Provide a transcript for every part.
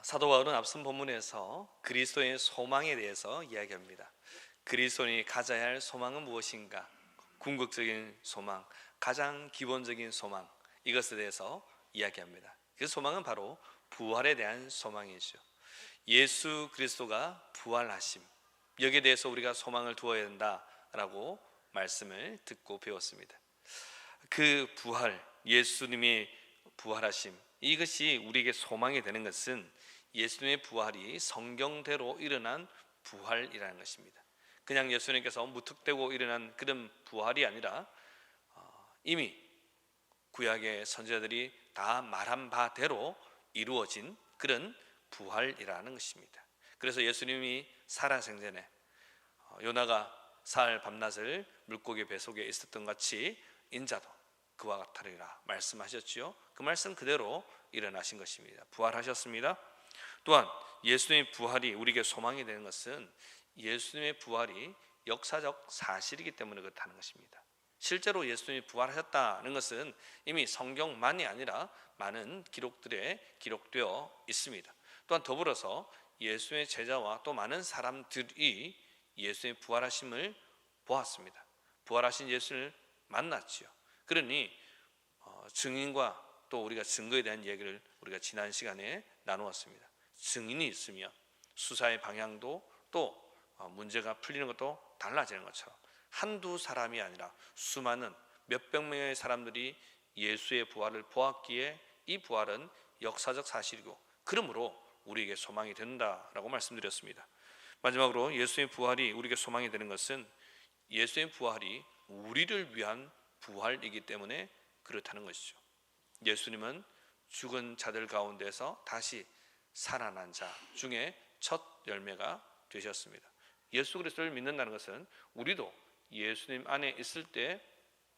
사도 바울은 앞선 본문에서 그리스도의 소망에 대해서 이야기합니다. 그리스도인이 가져야 할 소망은 무엇인가? 궁극적인 소망, 가장 기본적인 소망, 이것에 대해서 이야기합니다. 그 소망은 바로 부활에 대한 소망이죠. 예수 그리스도가 부활하심, 여기에 대해서 우리가 소망을 두어야 된다라고 말씀을 듣고 배웠습니다. 그 부활, 예수님이 부활하심, 이것이 우리에게 소망이 되는 것은 예수님의 부활이 성경대로 일어난 부활이라는 것입니다. 그냥 예수님께서 무턱대고 일어난 그런 부활이 아니라 이미 구약의 선지자들이 다 말한 바대로 이루어진 그런 부활이라는 것입니다. 그래서 예수님이 살아생전에 요나가 사흘 밤낮을 물고기 뱃속에 있었던 같이 인자도 그와 같으리라 말씀하셨지요. 그 말씀 그대로 일어나신 것입니다. 부활하셨습니다. 또한 예수님의 부활이 우리에게 소망이 되는 것은 예수님의 부활이 역사적 사실이기 때문에 그렇다는 것입니다. 실제로 예수님이 부활하셨다는 것은 이미 성경만이 아니라 많은 기록들에 기록되어 있습니다. 또한 더불어서 예수의 제자와 또 많은 사람들이 예수의 부활하심을 보았습니다. 부활하신 예수를 만났지요. 그러니 증인과 또 우리가 증거에 대한 얘기를 우리가 지난 시간에 나누었습니다. 증인이 있으면 수사의 방향도 또 문제가 풀리는 것도 달라지는 것처럼 한두 사람이 아니라 수많은 몇백 명의 사람들이 예수의 부활을 보았기에 이 부활은 역사적 사실이고 그러므로 우리에게 소망이 된다라고 말씀드렸습니다. 마지막으로 예수의 부활이 우리에게 소망이 되는 것은 예수의 부활이 우리를 위한 부활이기 때문에 그렇다는 것이죠. 예수님은 죽은 자들 가운데서 다시 살아난 자 중에 첫 열매가 되셨습니다. 예수 그리스도를 믿는다는 것은 우리도 예수님 안에 있을 때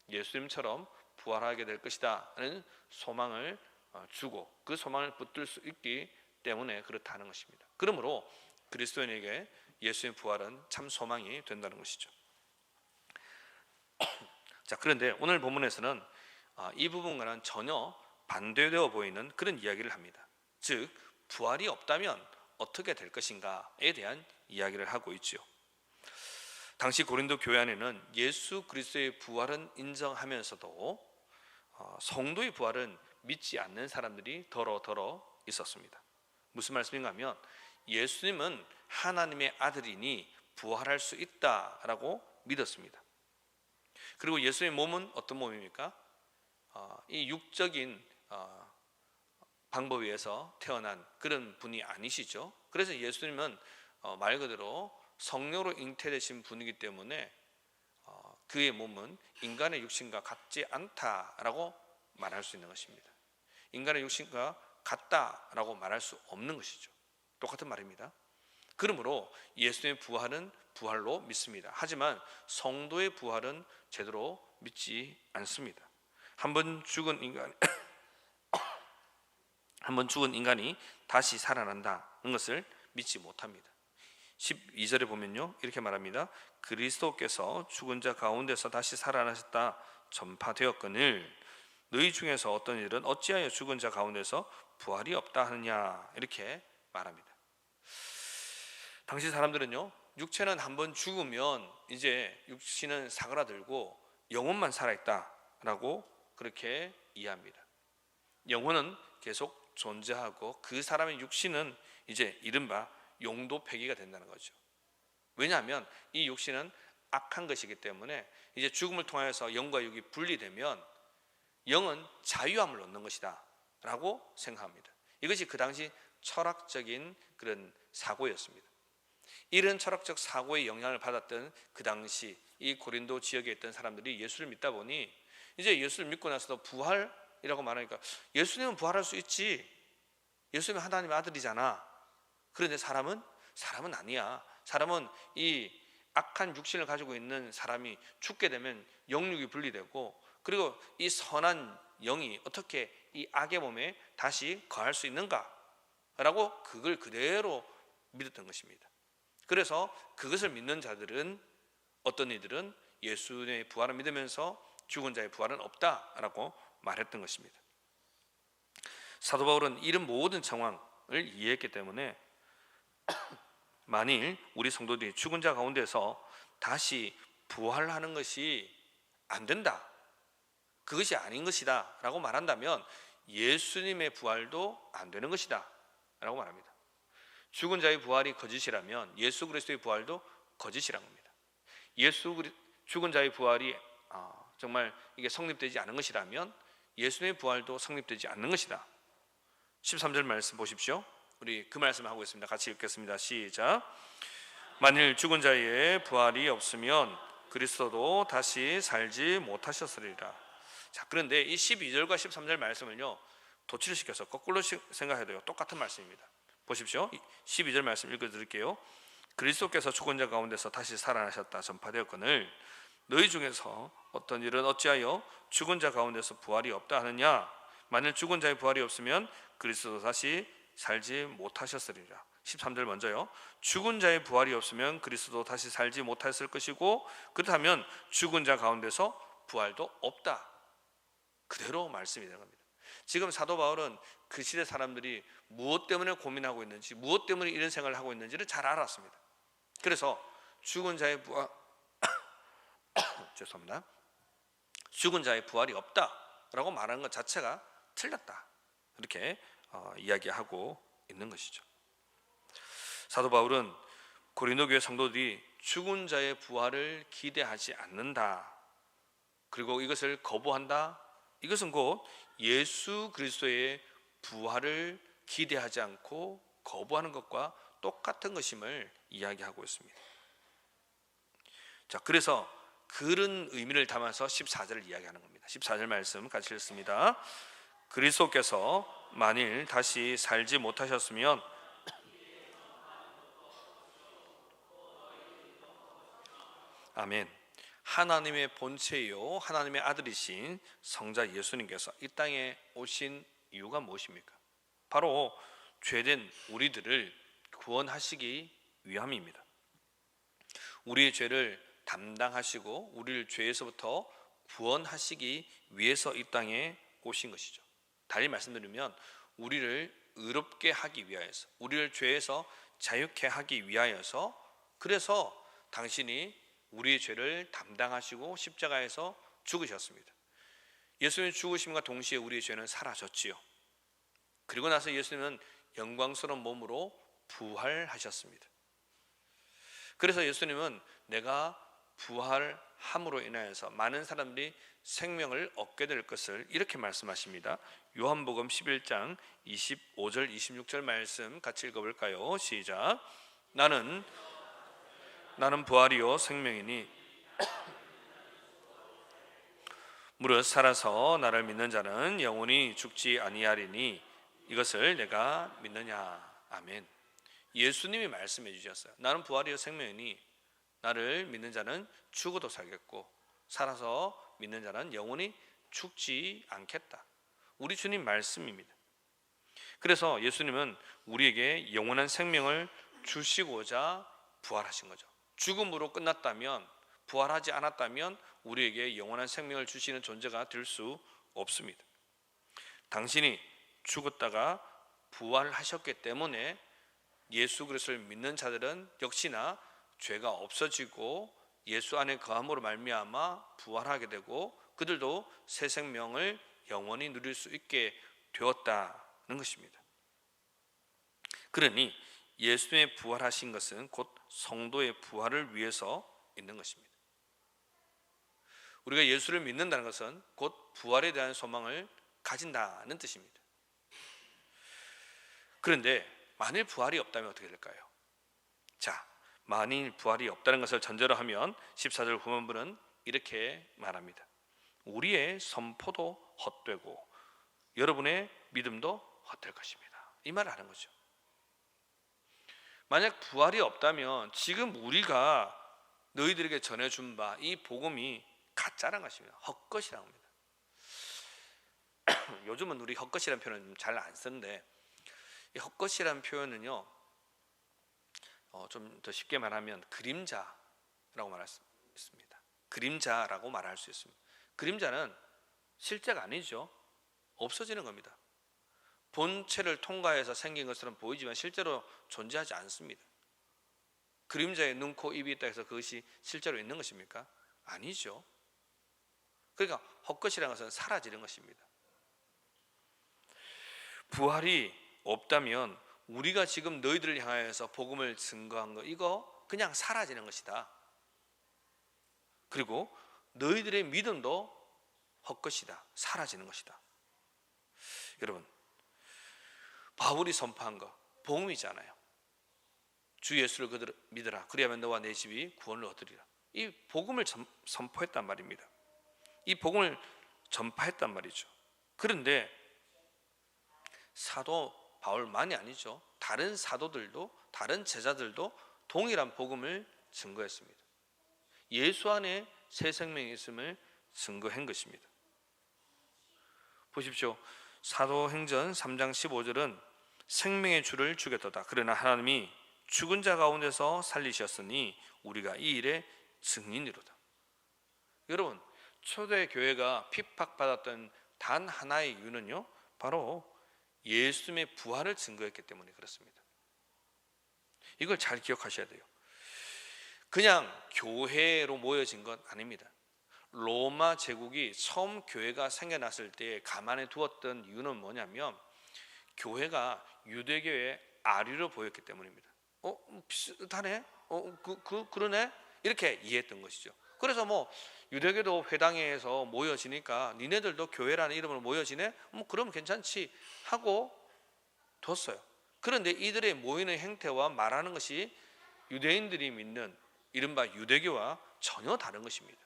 예수님처럼 부활하게 될 것이다 하는 소망을 주고 그 소망을 붙들 수 있기 때문에 그렇다는 것입니다. 그러므로 그리스도인에게 예수의 부활은 참 소망이 된다는 것이죠. 자, 그런데 오늘 본문에서는 이 부분과는 전혀 반대되어 보이는 그런 이야기를 합니다. 즉 부활이 없다면 어떻게 될 것인가에 대한 이야기를 하고 있죠. 당시 고린도 교회 안에는 예수 그리스도의 부활은 인정하면서도 성도의 부활은 믿지 않는 사람들이 더러 있었습니다. 무슨 말씀인가 하면 예수님은 하나님의 아들이니 부활할 수 있다라고 믿었습니다. 그리고 예수의 몸은 어떤 몸입니까? 이 육적인 방법에 의해서 태어난 그런 분이 아니시죠. 그래서 예수님은 말 그대로 성령으로 잉태되신 분이기 때문에 그의 몸은 인간의 육신과 같지 않다라고 말할 수 있는 것입니다. 인간의 육신과 같다라고 말할 수 없는 것이죠. 똑같은 말입니다. 그러므로 예수님의 부활은 부활로 믿습니다. 하지만 성도의 부활은 제대로 믿지 않습니다. 한번 죽은 인간이 다시 살아난다는 것을 믿지 못합니다. 12절에 보면요 이렇게 말합니다. 그리스도께서 죽은 자 가운데서 다시 살아나셨다 전파되었거늘 너희 중에서 어떤 이들은 어찌하여 죽은 자 가운데서 부활이 없다 하느냐 이렇게 말합니다. 당시 사람들은요 육체는 한번 죽으면 이제 육신은 사그라들고 영혼만 살아있다라고 그렇게 이해합니다. 영혼은 계속 존재하고 그 사람의 육신은 이제 이른바 용도 폐기가 된다는 거죠. 왜냐하면 이 육신은 악한 것이기 때문에 이제 죽음을 통해서 영과 육이 분리되면 영은 자유함을 얻는 것이다 라고 생각합니다. 이것이 그 당시 철학적인 그런 사고였습니다. 이런 철학적 사고의 영향을 받았던 그 당시 이 고린도 지역에 있던 사람들이 예수를 믿다 보니 이제 예수를 믿고 나서도 부활이라고 말하니까 예수님은 부활할 수 있지, 예수님은 하나님의 아들이잖아. 그런데 사람은 아니야. 사람은 이 악한 육신을 가지고 있는 사람이 죽게 되면 영육이 분리되고 그리고 이 선한 영이 어떻게 이 악의 몸에 다시 거할 수 있는가 라고 그걸 그대로 믿었던 것입니다. 그래서 그것을 믿는 자들은 어떤 이들은 예수의 부활을 믿으면서 죽은 자의 부활은 없다라고 말했던 것입니다. 사도 바울은 이런 모든 상황, 이해했기 때문에 만일 우리 성도들이 죽은 자 가운데서 다시 부활하는 것이 안 된다, 그것이 아닌 것이다 라고 말한다면 예수님의 부활도 안 되는 것이다 라고 말합니다. 죽은 자의 부활이 거짓이라면 예수 그리스도의 부활도 거짓이라는 겁니다. 죽은 자의 부활이 정말 이게 성립되지 않은 것이라면 예수님의 부활도 성립되지 않는 것이다. 13절 말씀 보십시오. 우리 그 말씀 하고 있습니다. 같이 읽겠습니다. 시작. 만일 죽은 자의 부활이 없으면 그리스도도 다시 살지 못하셨으리라. 자, 그런데 이 12절과 13절 말씀을요 도치를 시켜서 거꾸로 생각해야 돼요. 똑같은 말씀입니다. 보십시오. 12절 말씀 읽어드릴게요. 그리스도께서 죽은 자 가운데서 다시 살아나셨다 전파되었거늘 너희 중에서 어떤 일은 어찌하여 죽은 자 가운데서 부활이 없다 하느냐. 만일 죽은 자의 부활이 없으면 그리스도도 다시 살지 못하셨으리라. 13절 먼저요. 죽은 자의 부활이 없으면 그리스도도 다시 살지 못했을 것이고 그렇다면 죽은 자 가운데서 부활도 없다. 그대로 말씀이 되는 겁니다. 지금 사도 바울은 그 시대 사람들이 무엇 때문에 고민하고 있는지, 무엇 때문에 이런 생각을 하고 있는지를 잘 알았습니다. 그래서 죽은 자의 부활 죄송합니다. 죽은 자의 부활이 없다라고 말하는 것 자체가 틀렸다, 이렇게 이야기하고 있는 것이죠. 사도 바울은 고린도 교회 성도들이 죽은 자의 부활을 기대하지 않는다, 그리고 이것을 거부한다, 이것은 곧 예수 그리스도의 부활을 기대하지 않고 거부하는 것과 똑같은 것임을 이야기하고 있습니다. 자, 그래서 그런 의미를 담아서 14절을 이야기하는 겁니다. 14절 말씀 같이 읽습니다. 그리스도께서 만일 다시 살지 못하셨으면 아멘. 하나님의 본체요 하나님의 아들이신 성자 예수님께서 이 땅에 오신 이유가 무엇입니까? 바로 죄된 우리들을 구원하시기 위함입니다. 우리의 죄를 담당하시고 우리를 죄에서부터 구원하시기 위해서 이 땅에 오신 것이죠. 달리 말씀드리면 우리를 의롭게 하기 위하여서, 우리를 죄에서 자유케 하기 위하여서, 그래서 당신이 우리의 죄를 담당하시고 십자가에서 죽으셨습니다. 예수님 죽으심과 동시에 우리의 죄는 사라졌지요. 그리고 나서 예수님은 영광스러운 몸으로 부활하셨습니다. 그래서 예수님은 내가 부활함으로 인하여서 많은 사람들이 생명을 얻게 될 것을 이렇게 말씀하십니다. 요한복음 11장 25절 26절 말씀 같이 읽어볼까요? 시작. 나는 부활이요 생명이니 무릇 살아서 나를 믿는 자는 영원히 죽지 아니하리니 이것을 내가 믿느냐. 아멘. 예수님이 말씀해 주셨어요. 나는 부활이요 생명이니 나를 믿는 자는 죽어도 살겠고 살아서 믿는 자는 영원히 죽지 않겠다. 우리 주님 말씀입니다. 그래서 예수님은 우리에게 영원한 생명을 주시고자 부활하신 거죠. 죽음으로 끝났다면, 부활하지 않았다면 우리에게 영원한 생명을 주시는 존재가 될 수 없습니다. 당신이 죽었다가 부활하셨기 때문에 예수 그리스도를 믿는 자들은 역시나 죄가 없어지고 예수 안에 거함으로 말미암아 부활하게 되고 그들도 새 생명을 영원히 누릴 수 있게 되었다는 것입니다. 그러니 예수님의 부활하신 것은 곧 성도의 부활을 위해서 있는 것입니다. 우리가 예수를 믿는다는 것은 곧 부활에 대한 소망을 가진다는 뜻입니다. 그런데 만일 부활이 없다면 어떻게 될까요? 자, 만일 부활이 없다는 것을 전제로 하면 14절 후반부는 이렇게 말합니다. 우리의 선포도 헛되고 여러분의 믿음도 헛될 것입니다. 이 말을 하는 거죠. 만약 부활이 없다면 지금 우리가 너희들에게 전해준 바 이 복음이 가짜란 것입니다. 헛것이라는 겁니다. 요즘은 우리 헛것이라는 표현은 잘 안 쓰는데 이 헛것이라는 표현은요 좀 더 쉽게 말하면 그림자라고 말할 수 있습니다. 그림자라고 말할 수 있습니다. 그림자는 실제가 아니죠. 없어지는 겁니다. 본체를 통과해서 생긴 것처럼 보이지만 실제로 존재하지 않습니다. 그림자에 눈, 코, 입이 있다 해서 그것이 실제로 있는 것입니까? 아니죠. 그러니까 헛것이라는 것은 사라지는 것입니다. 부활이 없다면 우리가 지금 너희들을 향하여서 복음을 증거한 거, 이거 그냥 사라지는 것이다. 그리고 너희들의 믿음도 헛것이다. 사라지는 것이다. 여러분, 바울이 선포한 거 복음이잖아요. 주 예수를 믿으라. 그리하면 너와 내 집이 구원을 얻으리라. 이 복음을 선포했단 말입니다. 이 복음을 전파했단 말이죠. 그런데 사도 바울만이 아니죠. 다른 사도들도, 다른 제자들도 동일한 복음을 증거했습니다. 예수 안에 새 생명이 있음을 증거한 것입니다. 보십시오. 사도행전 3장 15절은 생명의 주를 주겠도다. 그러나 하나님이 죽은 자 가운데서 살리셨으니 우리가 이 일의 증인이로다. 여러분, 초대 교회가 핍박받았던 단 하나의 이유는요, 바로 예수님의 부활을 증거했기 때문에 그렇습니다. 이걸 잘 기억하셔야 돼요. 그냥 교회로 모여진 건 아닙니다. 로마 제국이 처음 교회가 생겨났을 때 가만히 두었던 이유는 뭐냐면 교회가 유대교의 아류로 보였기 때문입니다. 비슷하네? 그러네? 이렇게 이해했던 것이죠. 그래서 유대교도 회당에서 모여지니까 니네들도 교회라는 이름으로 모여지네? 그럼 괜찮지 하고 뒀어요. 그런데 이들의 모이는 행태와 말하는 것이 유대인들이 믿는 이른바 유대교와 전혀 다른 것입니다.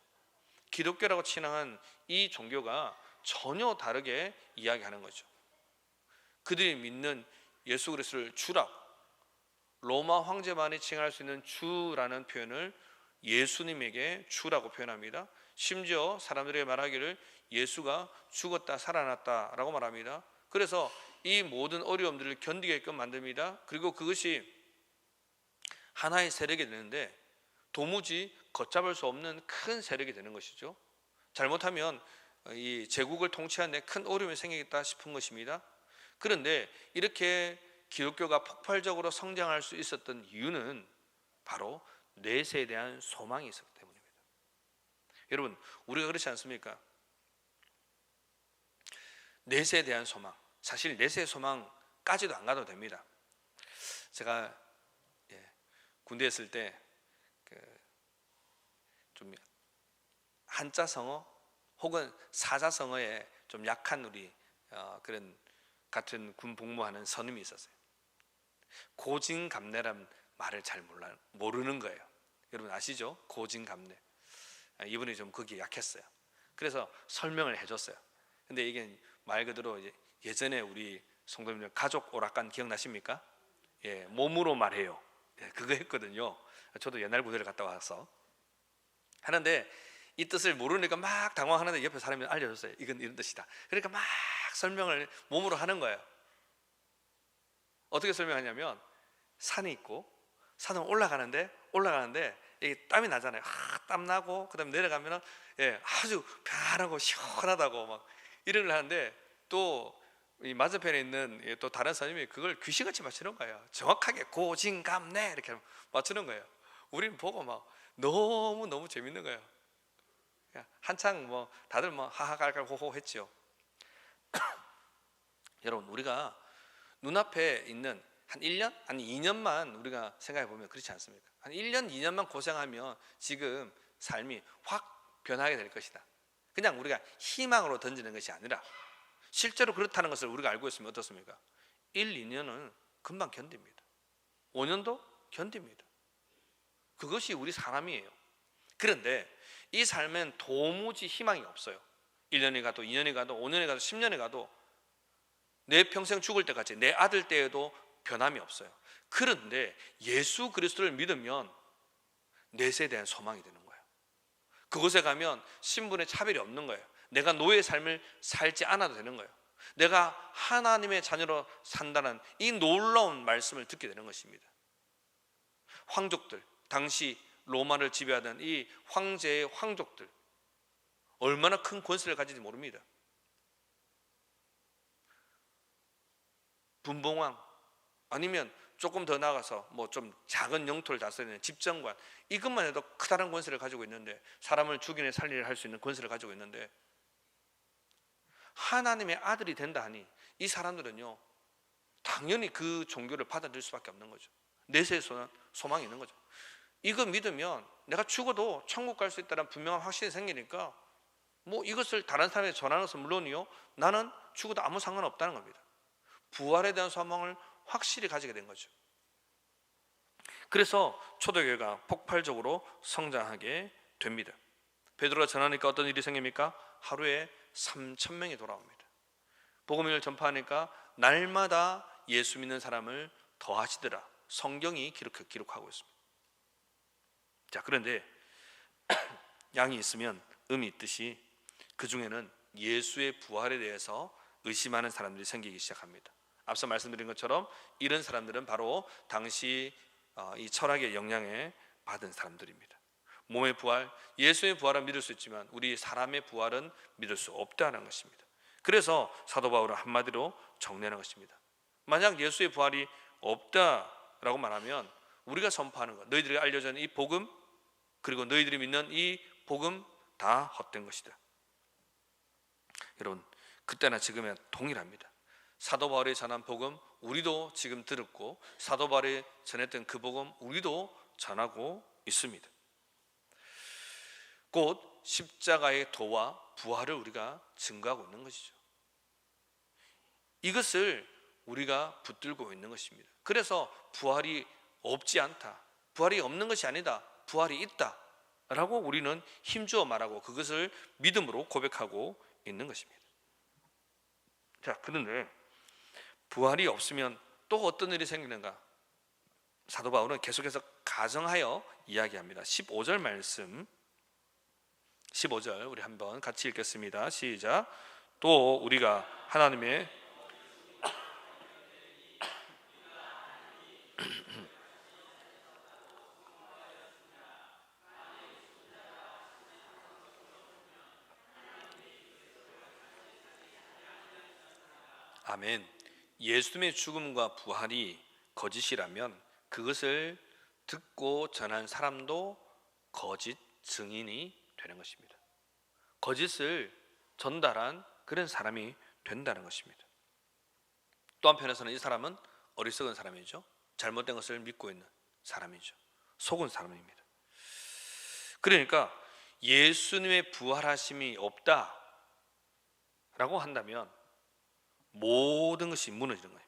기독교라고 칭하는 이 종교가 전혀 다르게 이야기하는 거죠. 그들이 믿는 예수 그리스도를 주라고, 로마 황제만이 칭할 수 있는 주라는 표현을 예수님에게 주라고 표현합니다. 심지어 사람들이 말하기를 예수가 죽었다 살아났다라고 말합니다. 그래서 이 모든 어려움들을 견디게끔 만듭니다. 그리고 그것이 하나의 세력이 되는데 도무지 걷잡을 수 없는 큰 세력이 되는 것이죠. 잘못하면 이 제국을 통치하는 데 큰 어려움이 생기겠다 싶은 것입니다. 그런데 이렇게 기독교가 폭발적으로 성장할 수 있었던 이유는 바로 뇌세에 대한 소망이 있었기 때문입니다. 여러분, 우리가 그렇지 않습니까? 뇌세에 대한 소망, 사실 뇌세의 소망까지도 안 가도 됩니다. 제가 군대에 있을 때 좀 한자성어 혹은 사자성어에 좀 약한 우리 그런 같은 군 복무하는 선임이 있었어요. 고진감래란 말을 잘 모르는 거예요. 여러분 아시죠? 고진감래. 이분이 좀 거기에 약했어요. 그래서 설명을 해줬어요. 근데 이게 말 그대로 예전에 우리 성도님들 가족 오락관 기억나십니까? 몸으로 말해요. 그거 했거든요. 저도 옛날 부대를 갔다 와서 하는데 이 뜻을 모르니까 막 당황하는데 옆에 사람이 알려줬어요. 이건 이런 뜻이다. 그러니까 막 설명을 몸으로 하는 거예요. 어떻게 설명하냐면 산이 있고 산을 올라가는데 이게 땀이 나잖아요. 땀 나고 그다음에 내려가면은 아주 편하고 시원하다고 막 이런 걸 하는데 또 이 맞은편에 있는 또 다른 사람이 그걸 귀신같이 맞추는 거예요. 정확하게 고진감래 이렇게 맞추는 거예요. 우리는 보고 막 너무 재밌는 거예요. 한창 다들 하하갈갈 호호 했죠. 여러분, 우리가 눈앞에 있는 한 1년? 아니 2년만 우리가 생각해 보면 그렇지 않습니까? 한 1년, 2년만 고생하면 지금 삶이 확 변하게 될 것이다. 그냥 우리가 희망으로 던지는 것이 아니라 실제로 그렇다는 것을 우리가 알고 있으면 어떻습니까? 1, 2년은 금방 견딥니다. 5년도 견딥니다. 그것이 우리 사람이에요. 그런데 이 삶엔 도무지 희망이 없어요. 1년이 가도 2년이 가도 5년이 가도 10년이 가도 내 평생 죽을 때까지 내 아들 때에도 변함이 없어요. 그런데 예수 그리스도를 믿으면 넷에 대한 소망이 되는 거예요. 그곳에 가면 신분의 차별이 없는 거예요. 내가 노예의 삶을 살지 않아도 되는 거예요. 내가 하나님의 자녀로 산다는 이 놀라운 말씀을 듣게 되는 것입니다. 황족들, 당시 로마를 지배하던 이 황제의 황족들 얼마나 큰 권세를 가진지 모릅니다. 분봉왕, 아니면 조금 더 나가서 뭐 좀 작은 영토를 다스리는 집정관, 이것만 해도 커다란 권세를 가지고 있는데, 사람을 죽이는 살리를 할 수 있는 권세를 가지고 있는데, 하나님의 아들이 된다 하니 이 사람들은요 당연히 그 종교를 받아들일 수밖에 없는 거죠. 내세에서는 소망이 있는 거죠. 이거 믿으면 내가 죽어도 천국 갈 수 있다는 분명한 확신이 생기니까 뭐 이것을 다른 사람에게 전하는 것은 물론이요, 나는 죽어도 아무 상관없다는 겁니다. 부활에 대한 소망을 확실히 가지게 된 거죠. 그래서 초대교회가 폭발적으로 성장하게 됩니다. 베드로가 전하니까 어떤 일이 생깁니까? 하루에 3,000명이 돌아옵니다. 복음을 전파하니까 날마다 예수 믿는 사람을 더하시더라. 성경이 기록하고 있습니다. 자, 그런데 양이 있으면 음이 있듯이 그 중에는 예수의 부활에 대해서 의심하는 사람들이 생기기 시작합니다. 앞서 말씀드린 것처럼 이런 사람들은 바로 당시 이 철학의 영향에 받은 사람들입니다. 몸의 부활, 예수의 부활은 믿을 수 있지만 우리 사람의 부활은 믿을 수 없다는 것입니다. 그래서 사도 바울은 한마디로 정리하는 것입니다. 만약 예수의 부활이 없다라고 말하면 우리가 선포하는 것, 너희들이 알려져 있는 이 복음, 그리고 너희들이 믿는 이 복음 다 헛된 것이다. 여러분, 그때나 지금이나 동일합니다. 사도 바울이 전한 복음 우리도 지금 들었고, 사도 바울이 전했던 그 복음 우리도 전하고 있습니다. 곧 십자가의 도와 부활을 우리가 증거하고 있는 것이죠. 이것을 우리가 붙들고 있는 것입니다. 그래서 부활이 없지 않다, 부활이 없는 것이 아니다, 부활이 있다 라고 우리는 힘주어 말하고 그것을 믿음으로 고백하고 있는 것입니다. 자, 그런데 부활이 없으면 또 어떤 일이 생기는가? 사도 바울은 계속해서 가정하여 이야기합니다. 15절 말씀, 15절 우리 한번 같이 읽겠습니다. 시작. 또 우리가 하나님의 아멘. 예수님의 죽음과 부활이 거짓이라면 그것을 듣고 전한 사람도 거짓 증인이 되는 것입니다. 거짓을 전달한 그런 사람이 된다는 것입니다. 또 한편에서는 이 사람은 어리석은 사람이죠. 잘못된 것을 믿고 있는 사람이죠. 속은 사람입니다. 그러니까 예수님의 부활하심이 없다라고 한다면 모든 것이 무너지는 것입니다.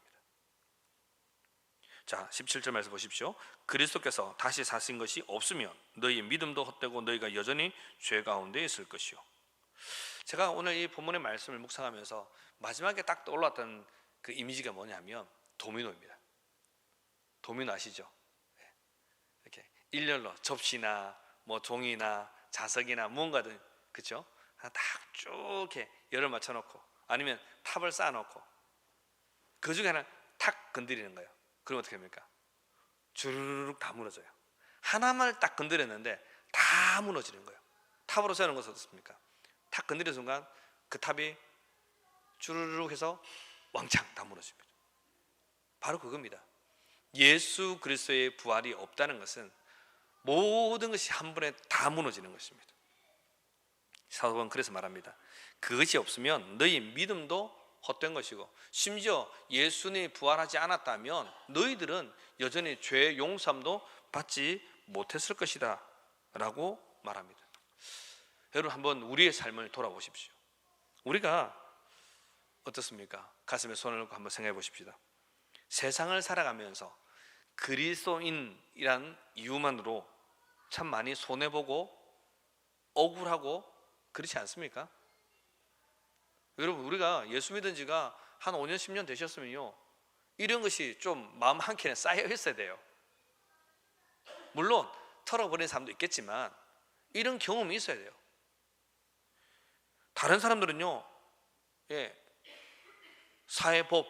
자, 17절 말씀 보십시오. 그리스도께서 다시 사신 것이 없으면 너희 믿음도 헛되고 너희가 여전히 죄 가운데 있을 것이요. 제가 오늘 이 본문의 말씀을 묵상하면서 마지막에 딱 떠올랐던 그 이미지가 뭐냐면 도미노입니다. 도미노 아시죠? 이렇게 일렬로 접시나 뭐 종이나 자석이나 무언가든, 그렇죠? 딱 쭉 이렇게 열을 맞춰놓고 아니면 탑을 쌓아놓고 그 중에 하나 탁 건드리는 거예요. 그럼 어떻게 됩니까? 주르륵 다 무너져요. 하나만 딱 건드렸는데 다 무너지는 거예요. 탑으로 세우는 것은 어떻습니까? 탁 건드리는 순간 그 탑이 주르륵 해서 왕창 다 무너집니다. 바로 그겁니다. 예수 그리스도의 부활이 없다는 것은 모든 것이 한 번에 다 무너지는 것입니다. 사도 바울은 그래서 말합니다. 그것이 없으면 너희 믿음도 헛된 것이고, 심지어 예수님이 부활하지 않았다면 너희들은 여전히 죄의 용서함도 받지 못했을 것이다 라고 말합니다. 여러분, 한번 우리의 삶을 돌아보십시오. 우리가 어떻습니까? 가슴에 손을 얹고 한번 생각해 보십시다. 세상을 살아가면서 그리스도인이란 이유만으로 참 많이 손해보고 억울하고 그렇지 않습니까? 여러분, 우리가 예수 믿은 지가 한 5년 10년 되셨으면요, 이런 것이 좀 마음 한켠에 쌓여 있어야 돼요. 물론 털어버리는 사람도 있겠지만 이런 경험이 있어야 돼요. 다른 사람들은요, 사회법,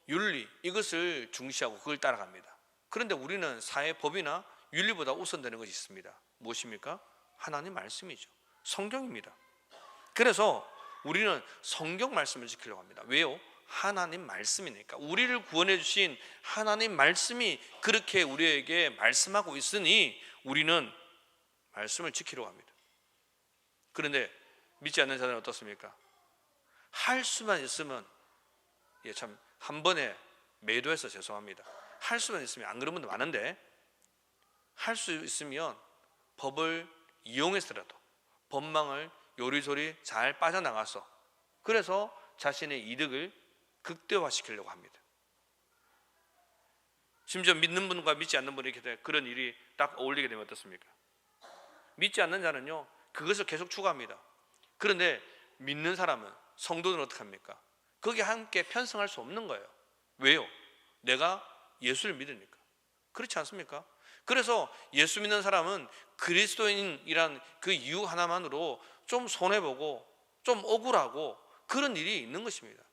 윤리 이것을 중시하고 그걸 따라갑니다. 그런데 우리는 사회법이나 윤리보다 우선되는 것이 있습니다. 무엇입니까? 하나님 말씀이죠. 성경입니다. 그래서 우리는 성경 말씀을 지키려고 합니다. 왜요? 하나님 말씀이니까, 우리를 구원해 주신 하나님 말씀이 그렇게 우리에게 말씀하고 있으니 우리는 말씀을 지키려고 합니다. 그런데 믿지 않는 자들은 어떻습니까? 할 수만 있으면, 참 한 번에 매도해서 죄송합니다. 할 수만 있으면, 안 그런 분도 많은데, 할 수 있으면 법을 이용해서라도 법망을 요리조리 잘 빠져나가서, 그래서 자신의 이득을 극대화시키려고 합니다. 심지어 믿는 분과 믿지 않는 분이 이렇게 그런 일이 딱 어울리게 되면 어떻습니까? 믿지 않는 자는요, 그것을 계속 추구합니다. 그런데 믿는 사람은, 성도는 어떻게 합니까? 거기에 함께 편성할 수 없는 거예요. 왜요? 내가 예수를 믿으니까. 그렇지 않습니까? 그래서 예수 믿는 사람은 그리스도인이란 그 이유 하나만으로 좀 손해보고 좀 억울하고 그런 일이 있는 것입니다.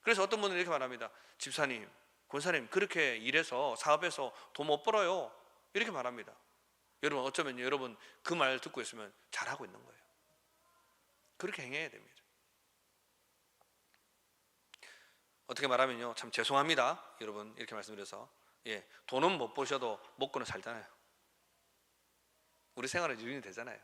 그래서 어떤 분들은 이렇게 말합니다. 집사님, 권사님, 그렇게 일해서 사업해서 돈 못 벌어요, 이렇게 말합니다. 여러분, 어쩌면 여러분 그 말 듣고 있으면 잘하고 있는 거예요. 그렇게 행해야 됩니다. 어떻게 말하면요, 참 죄송합니다, 여러분, 이렇게 말씀드려서, 돈은 못 버셔도 먹고는 살잖아요. 우리 생활은 유인이 되잖아요.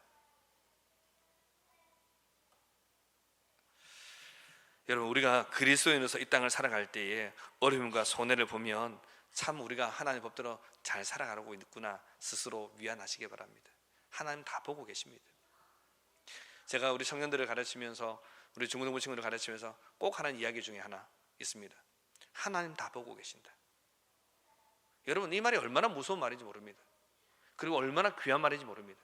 여러분, 우리가 그리스도인으로서 이 땅을 살아갈 때에 어려움과 손해를 보면 참 우리가 하나님 법대로 잘 살아가고 있구나 스스로 위안하시기 바랍니다. 하나님 다 보고 계십니다. 제가 우리 청년들을 가르치면서, 우리 중고등부 친구들을 가르치면서 꼭 하는 이야기 중에 하나 있습니다. 하나님 다 보고 계신다. 여러분, 이 말이 얼마나 무서운 말인지 모릅니다. 그리고 얼마나 귀한 말인지 모릅니다.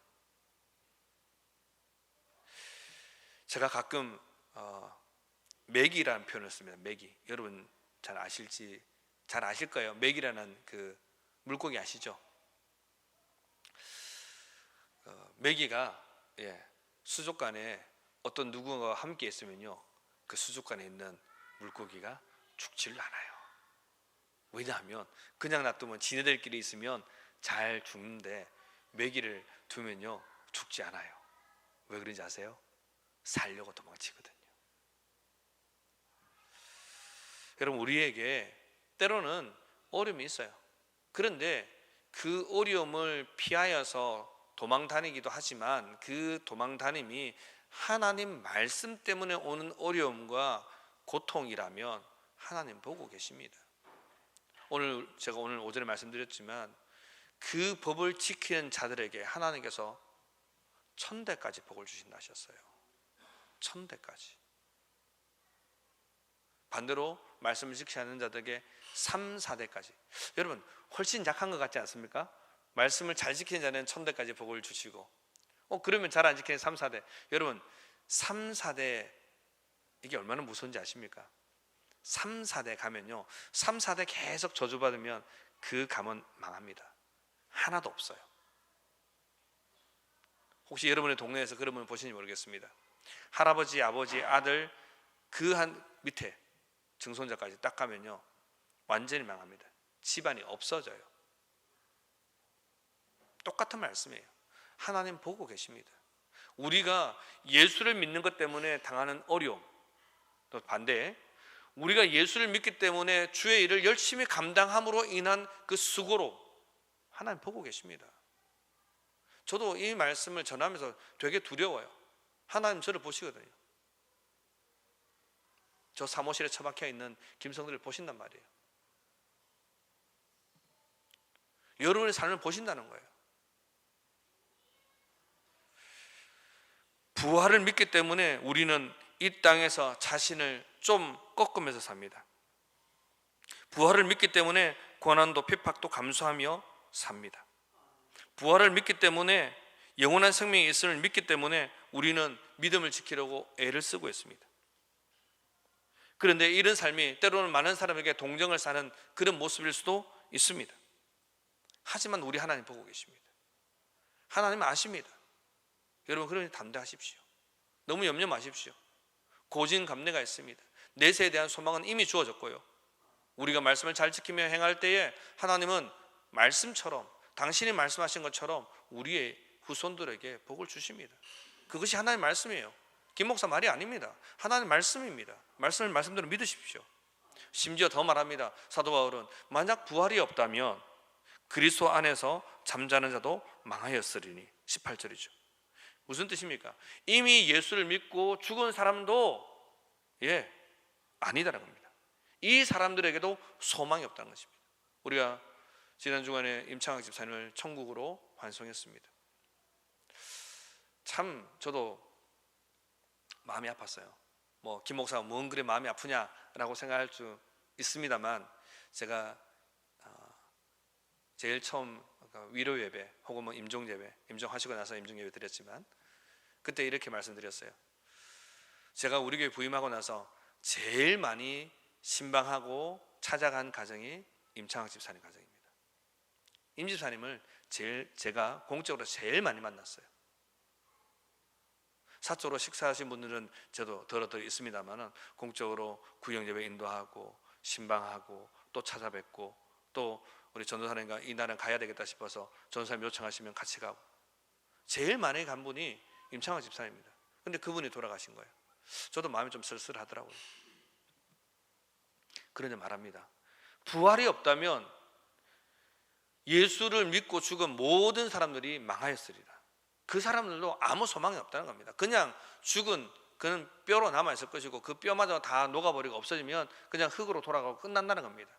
제가 가끔 맥이라는 표현을 씁니다. 맥이. 여러분 잘 아실 거예요. 맥이라는 그 물고기 아시죠? 메기가 수족관에 어떤 누군가와 함께 있으면요, 그 수족관에 있는 물고기가 죽지를 않아요. 왜냐하면 그냥 놔두면 지네들끼리 있으면 잘 죽는데, 메기를 두면요 죽지 않아요. 왜 그런지 아세요? 살려고 도망치거든요. 여러분, 우리에게 때로는 어려움이 있어요. 그런데 그 어려움을 피하여서 도망 다니기도 하지만, 그 도망 다님이 하나님 말씀 때문에 오는 어려움과 고통이라면 하나님 보고 계십니다. 제가 오늘 오전에 말씀드렸지만, 그 법을 지키는 자들에게 하나님께서 1000대까지 복을 주신다 하셨어요. 1000대까지. 반대로 말씀을 지키지 않는 자들에게 3, 4대까지. 여러분, 훨씬 약한 것 같지 않습니까? 말씀을 잘 지키는 자는 1000대까지 복을 주시고, 그러면 잘 안 지키는 3, 4대. 여러분, 3, 4대 이게 얼마나 무서운지 아십니까? 3, 4대 가면요, 3, 4대 계속 저주받으면 그 가문 망합니다. 하나도 없어요. 혹시 여러분의 동네에서 그런 분 보시는지 모르겠습니다. 할아버지, 아버지, 아들, 그 한 밑에 증손자까지 딱 가면요 완전히 망합니다. 집안이 없어져요. 똑같은 말씀이에요. 하나님 보고 계십니다. 우리가 예수를 믿는 것 때문에 당하는 어려움, 또 반대에 우리가 예수를 믿기 때문에 주의 일을 열심히 감당함으로 인한 그 수고로 하나님 보고 계십니다. 저도 이 말씀을 전하면서 되게 두려워요. 하나님 저를 보시거든요. 저 사무실에 처박혀 있는 김성들을 보신단 말이에요. 여러분의 삶을 보신다는 거예요. 부활을 믿기 때문에 우리는 이 땅에서 자신을 좀 꺾으면서 삽니다. 부활을 믿기 때문에 고난도 핍박도 감수하며 삽니다. 부활을 믿기 때문에 영원한 생명이 있음을 믿기 때문에 우리는 믿음을 지키려고 애를 쓰고 있습니다. 그런데 이런 삶이 때로는 많은 사람에게 동정을 사는 그런 모습일 수도 있습니다. 하지만 우리 하나님 보고 계십니다. 하나님 아십니다. 여러분, 그러니 담대하십시오. 너무 염려 마십시오. 고진감래가 있습니다. 내세에 대한 소망은 이미 주어졌고요, 우리가 말씀을 잘 지키며 행할 때에 하나님은 말씀처럼, 당신이 말씀하신 것처럼 우리의 후손들에게 복을 주십니다. 그것이 하나님의 말씀이에요. 김 목사 말이 아닙니다. 하나님의 말씀입니다. 말씀을 말씀대로 믿으십시오. 심지어 더 말합니다. 사도 바울은 만약 부활이 없다면 그리스도 안에서 잠자는 자도 망하였으리니. 18절이죠. 무슨 뜻입니까? 이미 예수를 믿고 죽은 사람도 아니다라는 겁니다. 이 사람들에게도 소망이 없다는 것입니다. 우리가 지난 주간에 임창학 집사님을 천국으로 환송했습니다. 참 저도 마음이 아팠어요. 김 목사가 뭔 그래 마음이 아프냐라고 생각할 수 있습니다만, 제가 제일 처음 위로 예배 혹은 임종 예배, 임종하시고 나서 임종 예배 드렸지만, 그때 이렇게 말씀드렸어요. 제가 우리 교회 부임하고 나서 제일 많이 신방하고 찾아간 가정이 임창학 집사님 가정입니다. 임 집사님을 제가 공적으로 제일 많이 만났어요. 사적으로 식사하신 분들은 저도 더러 있습니다만, 공적으로 구역예배 인도하고 신방하고 또 찾아뵙고, 또 우리 전도사님과 이날은 가야 되겠다 싶어서 전도사님 요청하시면 같이 가고, 제일 많이 간 분이 임창환 집사입니다. 근데 그분이 돌아가신 거예요. 저도 마음이 좀 쓸쓸하더라고요. 그런데 말합니다. 부활이 없다면 예수를 믿고 죽은 모든 사람들이 망하였으리라. 그 사람들도 아무 소망이 없다는 겁니다. 그냥 죽은 그는 뼈로 남아있을 것이고, 그 뼈마저 다 녹아버리고 없어지면 그냥 흙으로 돌아가고 끝난다는 겁니다.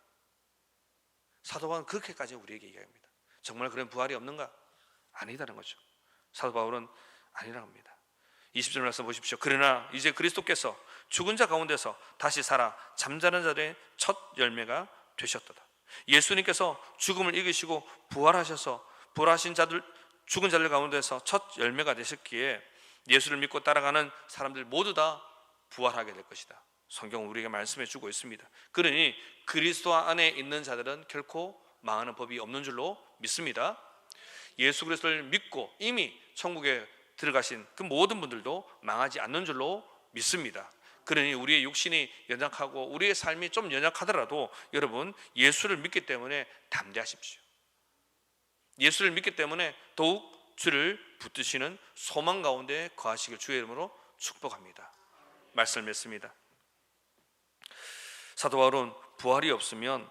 사도 바울은 그렇게까지 우리에게 얘기합니다. 정말 그런 부활이 없는가? 아니다는 거죠. 사도 바울은 아니라고 합니다. 20절 말씀 보십시오. 그러나 이제 그리스도께서 죽은 자 가운데서 다시 살아 잠자는 자들의 첫 열매가 되셨도다. 예수님께서 죽음을 이기시고 부활하셔서 부활하신 자들, 죽은 자들 가운데서 첫 열매가 되셨기에 예수를 믿고 따라가는 사람들 모두 다 부활하게 될 것이다. 성경은 우리에게 말씀해 주고 있습니다. 그러니 그리스도 안에 있는 자들은 결코 망하는 법이 없는 줄로 믿습니다. 예수 그리스도를 믿고 이미 천국에 들어가신 그 모든 분들도 망하지 않는 줄로 믿습니다. 그러니 우리의 육신이 연약하고 우리의 삶이 좀 연약하더라도 여러분, 예수를 믿기 때문에 담대하십시오. 예수를 믿기 때문에 더욱 주를 붙드시는 소망 가운데 거하시길 주의 이름으로 축복합니다. 말씀을 맺습니다. 사도 바울은 부활이 없으면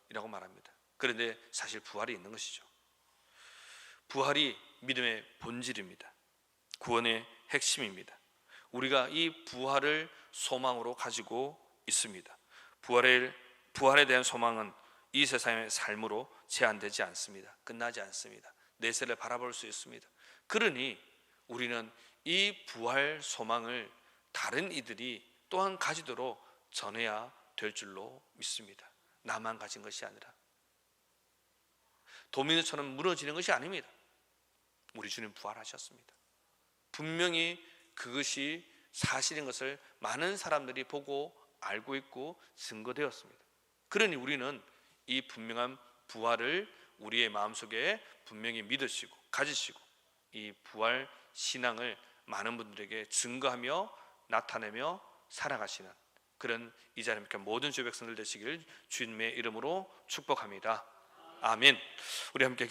이라고 말합니다. 그런데 사실 부활이 있는 것이죠. 부활이 믿음의 본질입니다. 구원의 핵심입니다. 우리가 이 부활을 소망으로 가지고 있습니다. 부활에 대한 소망은 이 세상의 삶으로 제한되지 않습니다. 끝나지 않습니다. 내세를 바라볼 수 있습니다. 그러니 우리는 이 부활 소망을 다른 이들이 또한 가지도록 전해야 될 줄로 믿습니다. 나만 가진 것이 아니라 도미노처럼 무너지는 것이 아닙니다. 우리 주님 부활하셨습니다. 분명히 그것이 사실인 것을 많은 사람들이 보고 알고 있고 증거되었습니다. 그러니 우리는 이 분명한 부활을 우리의 마음속에 분명히 믿으시고 가지시고 이 부활 신앙을 많은 분들에게 증거하며 나타내며 살아가시는 그런 이 자리에 모든 주의 백성들 되시길 주님의 이름으로 축복합니다. 아멘. 우리 함께